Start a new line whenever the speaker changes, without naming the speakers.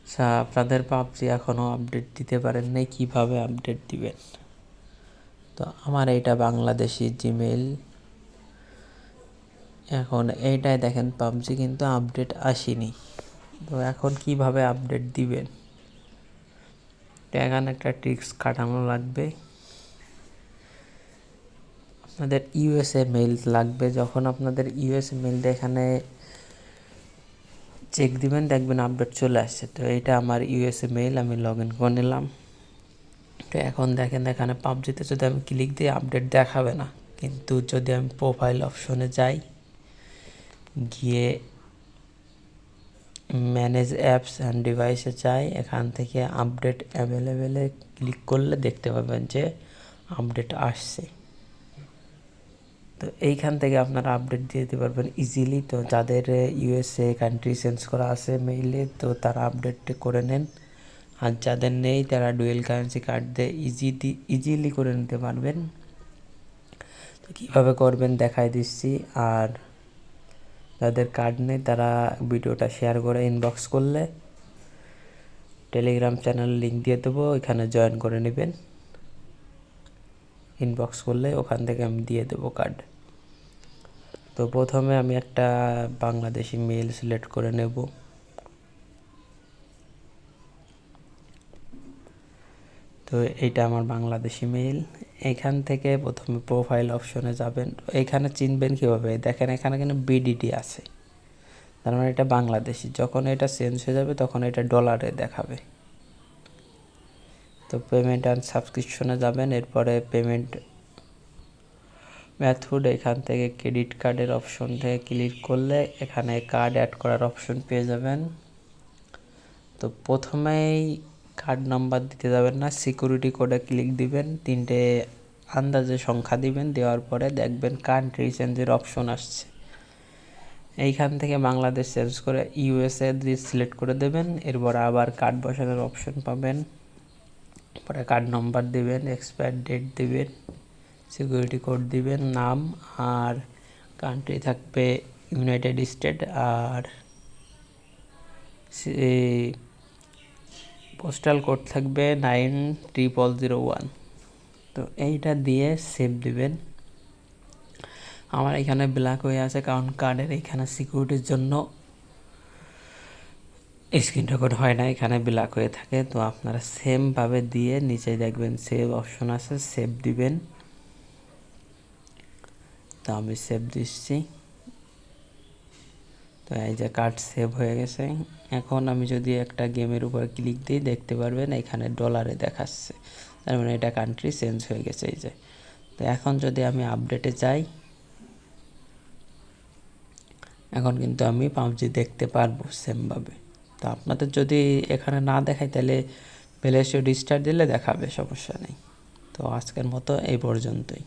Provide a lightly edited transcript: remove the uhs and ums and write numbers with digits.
আচ্ছা, আপনাদের পাবজি এখনও আপডেট দিতে পারেন নাই, কীভাবে আপডেট দিবেন? তো আমার এইটা বাংলাদেশি জিমেইল। এখন এইটাই দেখেন পাবজি কিন্তু আপডেট আসেনি। তো এখন কিভাবে আপডেট দিবেন? তো এখানে একটা ট্রিক্স কাটানো লাগবে। আপনাদের ইউএসএ মেইল লাগবে। যখন আপনাদের ইউএসএ মেইলটা এখানে চেক দিবেন, দেখবেন আপডেট চলে আসছে। তো এইটা আমার ইউএসএ মেইল, আমি লগ ইন করে নিলাম। তো এখন দেখেন এখানে পাবজিতে যদি আমি ক্লিক দিই আপডেট দেখাবে না, কিন্তু যদি আমি প্রোফাইল অপশনে যাই, গিয়ে ম্যানেজ অ্যাপস অ্যান্ড ডিভাইসে যাই, এখান থেকে আপডেট অ্যাভেলেবেলে ক্লিক করলে দেখতে পাবেন যে আপডেট আসছে। তো এইখান থেকে আপনারা আপডেট দিয়ে দিতে পারবেন ইজিলি। তো যাদের ইউএসএ কান্ট্রি চেঞ্জ করা আছে মেইলে, তো তারা আপডেট করে নেন। আর যাদের নেই তারা ডুয়েল কারেন্সি কার্ড দিয়ে ইজিলি করে নিতে পারবেন। তো কীভাবে করবেন দেখাই দিচ্ছি। আর যাদের কার্ড নেই তারা ভিডিওটা শেয়ার করে ইনবক্স করলে টেলিগ্রাম চ্যানেল লিঙ্ক দিয়ে দেবো, এখানে জয়েন করে নেবেন। ইনবক্স করলে ওখান থেকে আমি দিয়ে দেবো কার্ড। তো প্রথমে আমি একটা বাংলাদেশি মেইল সিলেক্ট করে নেব। তো এইটা আমার বাংলাদেশি মেইল। এখান থেকে প্রথমে প্রোফাইল অপশনে যাবেন। এইখানে চিনবেন কীভাবে, দেখেন এখানে কিন্তু বিডিটি আছে, তার মানে এটা বাংলাদেশি। যখন এটা চেঞ্জ হয়ে যাবে তখন এটা ডলারে দেখাবে। তো পেমেন্ট অ্যান্ড সাবস্ক্রিপশনে যাবেন, এরপরে পেমেন্ট মেথড, এখান থেকে ক্রেডিট কার্ডের অপশন থেকে ক্লিক করলে এখানে কার্ড অ্যাড করার অপশন পেয়ে যাবেন। তো প্রথমেই কার্ড নাম্বার দিতে যাবেন না, সিকিউরিটি কোডে ক্লিক দিবেন, 3টে আন্দাজে সংখ্যা দিবেন। দেওয়ার পরে দেখবেন কান্ট্রি চেঞ্জের অপশন আসছে। এইখান থেকে বাংলাদেশ চেঞ্জ করে ইউএসএ দিয়ে সিলেক্ট করে দেবেন। এরপর আবার কার্ড বসানোর অপশন পাবেন। পরে কার্ড নাম্বার দিবেন, এক্সপায়ার ডেট দিবেন, সিকিউরিটি কোড দিবেন, নাম, আর কান্ট্রি থাকবে ইউনাইটেড স্টেট, আর পোস্টাল কোড থাকবে 90001। তো এইটা দিয়ে সেভ দিবেন। আমার এখানে ব্ল্যাক হয়ে আছে কারণ কার্ডের এখানে সিকিউরিটির জন্য স্ক্রিন রেকর্ড হয় না, এখানে ব্ল্যাক হয়ে থাকে। তো আপনারা সেমভাবে দিয়ে নিচে দেখবেন সেভ অপশন আছে, সেভ দিবেন। তো আমি সেভ দিচ্ছি। তো এই যে কার্ড সেভ হয়ে গেছে। এখন আমি যদি একটা গেমের উপর ক্লিক দিই দেখতে পারবেন এখানে ডলারে দেখাচ্ছে, তার মানে এটা কান্ট্রি চেঞ্জ হয়ে গেছে। এই যে, তো এখন যদি আমি আপডেটে যাই, এখন কিন্তু আমি পাবজি দেখতে পারবো সেমভাবে। তো আপনাদের যদি এখানে না দেখায় তাহলে প্লে স্টোর রিস্টার্ট দিলে দেখাবে, সমস্যা নেই। তো আজকের মতো এই পর্যন্তই।